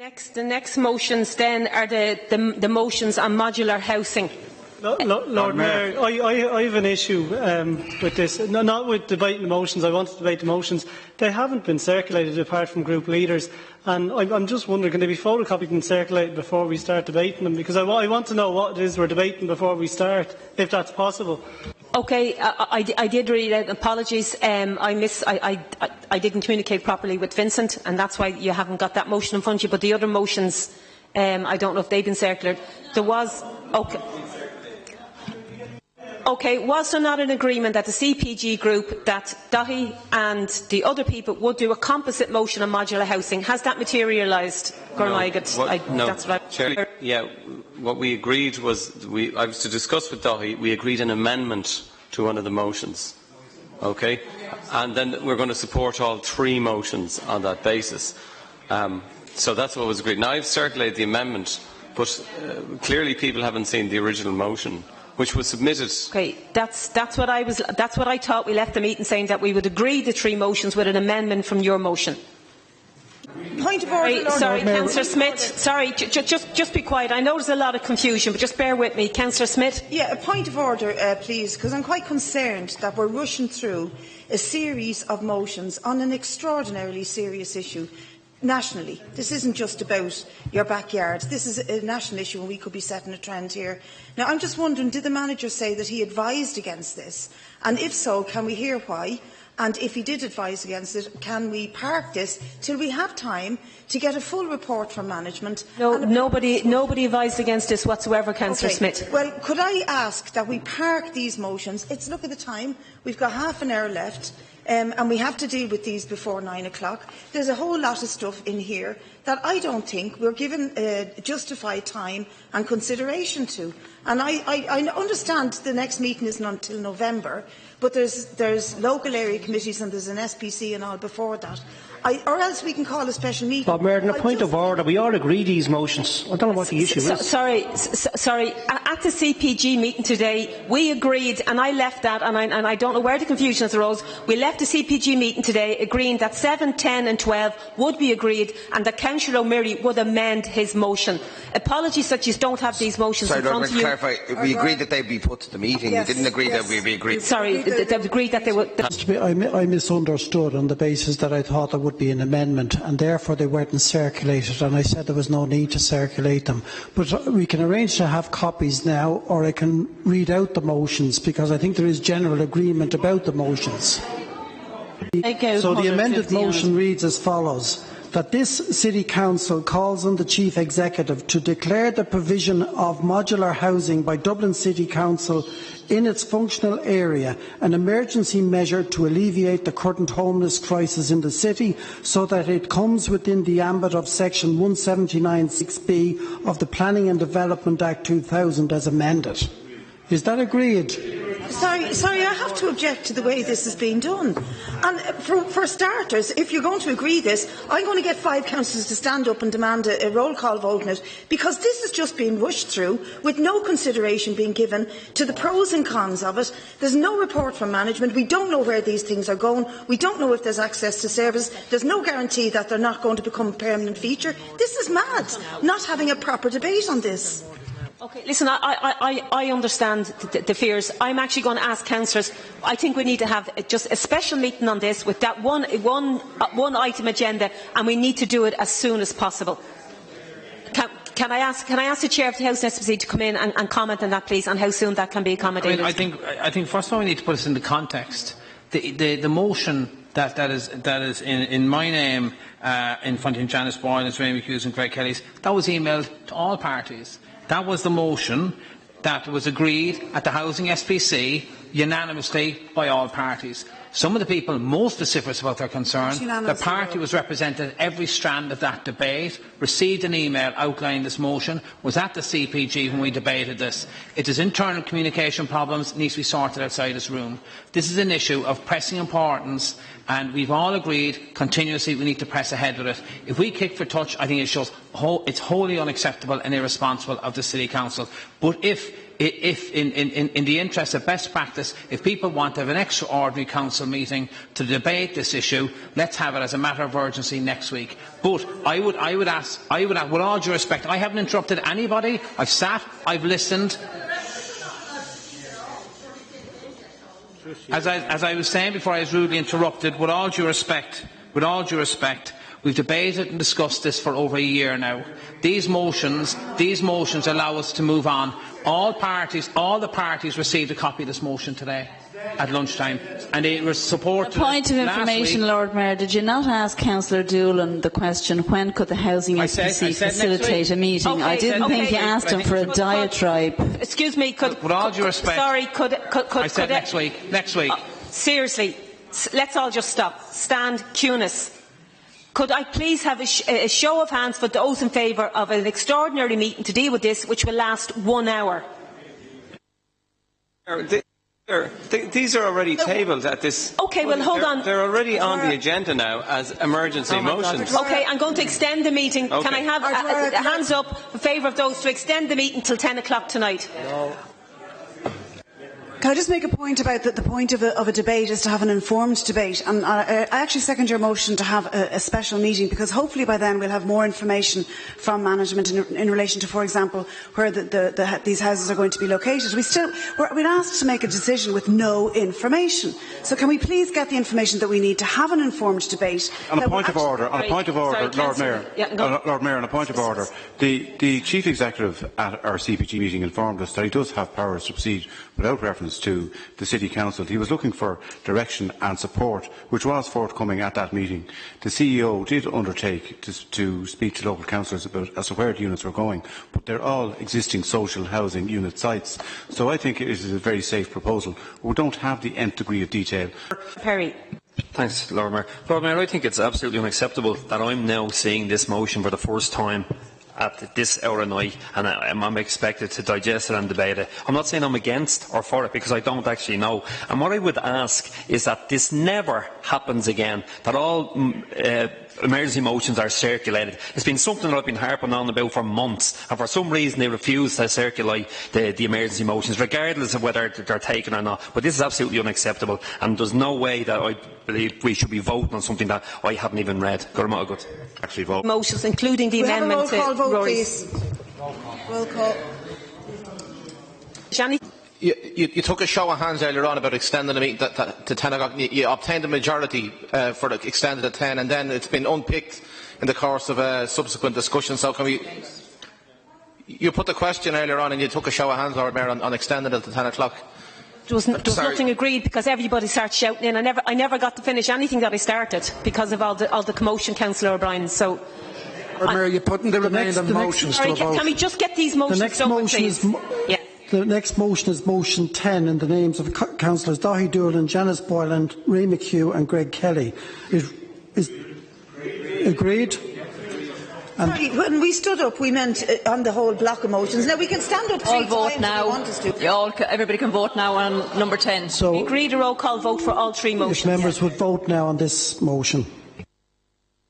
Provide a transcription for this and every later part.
The next motions then are the motions on modular housing. Lord Mayor, I have an issue with this. No, not with debating the motions. I want to debate the motions. They haven't been circulated apart from group leaders. And I'm just wondering, can they be photocopied and circulated before we start debating them? Because I want to know what it is we're debating before we start, if that's possible. Okay, I did read out. Apologies. I didn't communicate properly with Vincent, and that's why you haven't got that motion in front of you. But the other motions, I don't know if they've been circulated. There was. Okay, was there not an agreement that the CPG group, that Dahi and the other people would do a composite motion on modular housing? Has that materialised? No. Chair, yeah, what we agreed was, I was to discuss with Dahi, we agreed an amendment to one of the motions. Okay? And then we're going to support all three motions on that basis. So that's what was agreed. Now I've circulated the amendment, but clearly people haven't seen the original motion, which was submitted. Okay, that's what I thought. We left the meeting saying that we would agree the three motions with an amendment from your motion. Point of order, sorry, Councillor Smith. Sorry, just be quiet. I know there's a lot of confusion, but just bear with me, Councillor Smith. Yeah, a point of order, please, because I'm quite concerned that we're rushing through a series of motions on an extraordinarily serious issue. Nationally, this isn't just about your backyard. This is a national issue, and we could be setting a trend here. Now, I'm just wondering, did the manager say that he advised against this? And if so, can we hear why? And if he did advise against it, can we park this till we have time to get a full report from management? No, nobody advised against this whatsoever, Councillor Smith. Well, could I ask that we park these motions? Look at the time. We've got half an hour left. And we have to deal with these before 9 o'clock. There's a whole lot of stuff in here that I don't think we're given justified time and consideration to. And I understand the next meeting isn't until November, but there's local area committees and there's an SPC and all before that. Or else we can call a special meeting. Bob Merton, a point of order. We all agree these motions. I don't know what the issue is. Sorry. At the CPG meeting today, we agreed, and I left that, and I don't know where the confusion has arose. We left the CPG meeting today agreeing that 7, 10 and 12 would be agreed, and that Councillor O'Meary would amend his motion. Apologies that you don't have these motions in front of you. Clarify, we agreed that they'd be put to the meeting. Yes, we didn't agree yes. that we'd be agreed. Sorry, they agreed that they would. I misunderstood on the basis that I thought there would be an amendment, and therefore they weren't circulated, and I said there was no need to circulate them. But we can arrange to have copies now, or I can read out the motions, because I think there is general agreement about the motions. So the amended motion reads as follows: that this City Council calls on the Chief Executive to declare the provision of modular housing by Dublin City Council in its functional area an emergency measure to alleviate the current homeless crisis in the city, so that it comes within the ambit of section 179(6)(b) of the Planning and Development Act 2000 as amended. Is that agreed? Sorry, I have to object to the way this is being done. And for starters, if you're going to agree this, I'm going to get 5 councillors to stand up and demand a roll call vote on it, because this is just being rushed through with no consideration being given to the pros and cons of it. There's no report from management. We don't know where these things are going. We don't know if there's access to service. There's no guarantee that they're not going to become a permanent feature. This is mad, not having a proper debate on this. Okay, listen, I understand the fears. I'm actually going to ask councillors. I think we need to have just a special meeting on this with that one item agenda, and we need to do it as soon as possible. Can I ask the Chair of the House SPC to come in and comment on that, please, and how soon that can be accommodated? I think first of all we need to put this into context. The motion that is in my name, in front of Janice Boylan, Ray McHughes and Greg Kelly's, that was emailed to all parties. That was the motion that was agreed at the Housing SPC unanimously by all parties. Some of the people most vociferous about their concern, the party was represented at every strand of that debate, received an email outlining this motion, was at the CPG when we debated this. It is internal communication problems, needs to be sorted outside this room. This is an issue of pressing importance, and we've all agreed continuously we need to press ahead with it. If we kick for touch, I think it shows it's wholly unacceptable and irresponsible of the City Council. But if in the interest of best practice, if people want to have an extraordinary council meeting to debate this issue, let's have it as a matter of urgency next week. But I would ask, with all due respect, I haven't interrupted anybody. I've sat, I've listened. As I was saying before I was rudely interrupted, with all due respect, we've debated and discussed this for over a year now. These motions allow us to move on. All the parties received a copy of this motion today at lunchtime, and it was supported. A point of information, Lord Mayor, did you not ask Councillor Doolan the question, when could the Housing SPC facilitate a meeting? Okay, I didn't think you asked him for a diatribe. Excuse me, with all due respect, I said next week. Next week. Seriously, let's all just stop. Stand, Cunis. Could I please have a show of hands for those in favour of an extraordinary meeting to deal with this, which will last 1 hour? These are already tabled at this. Okay, well, hold on. They're already on the agenda now as emergency motions. Okay, I'm going to extend the meeting. Okay. Can I have hands up in favour of those to extend the meeting till 10 o'clock tonight? No. Can I just make a point about the point of a debate is to have an informed debate, and I actually second your motion to have a special meeting, because hopefully by then we'll have more information from management in relation to, for example, where these houses are going to be located. We're asked to make a decision with no information. So can we please get the information that we need to have an informed debate? On a point of order, Lord Mayor, on a point of order, the Chief Executive at our CPG meeting informed us that he does have powers to proceed without reference to the City Council. He was looking for direction and support, which was forthcoming at that meeting. The CEO did undertake to speak to local councillors as to where the units were going, but they're all existing social housing unit sites. So I think it is a very safe proposal. We don't have the nth degree of detail. Perry. Thanks, Lord Mayor. Lord Mayor, I think it's absolutely unacceptable that I'm now seeing this motion for the first time at this hour of night, and I'm expected to digest it and debate it. I'm not saying I'm against or for it, because I don't actually know. And what I would ask is that this never happens again, that all emergency motions are circulated. It's been something that I've been harping on about for months, and for some reason they refuse to circulate the emergency motions, regardless of whether they're taken or not. But this is absolutely unacceptable, and there's no way that I believe we should be voting on something that I haven't even read. Actually vote. Motions, including the amendment to Vote, please. Roll call. Johnny? You took a show of hands earlier on about extending the meeting to 10 o'clock. You obtained a majority for the extended at 10, and then it's been unpicked in the course of a subsequent discussion. So can we? You put the question earlier on, and you took a show of hands, Lord Mayor, on extending it to 10 o'clock. There was nothing agreed, because everybody started shouting in. I never got to finish anything that I started because of all the commotion, Councillor O'Brien. So. Lord Mayor, you're putting the remaining motions to a vote. Can we just get these motions over, please? The next motion is motion 10 in the names of Councillors Daithí Doolan, Janice Boylan, Ray McHugh and Greg Kelly. Is agreed? Sorry, when we stood up, we meant on the whole block of motions. Now we can stand up three times if you want us to. Everybody can vote now on number 10. So we agreed a roll call vote for all three motions. If members would vote now on this motion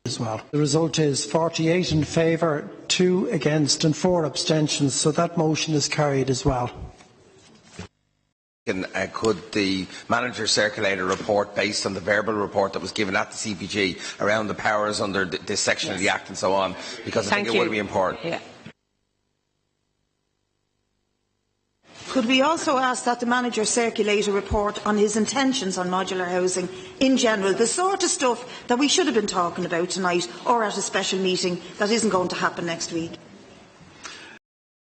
as well. The result is 48 in favour, 2 against and 4 abstentions, so that motion is carried as well. Could the manager circulate a report based on the verbal report that was given at the CPG around the powers under this section of the Act and so on? Because I think it would be important. Yeah. Could we also ask that the manager circulate a report on his intentions on modular housing in general, the sort of stuff that we should have been talking about tonight or at a special meeting that isn't going to happen next week?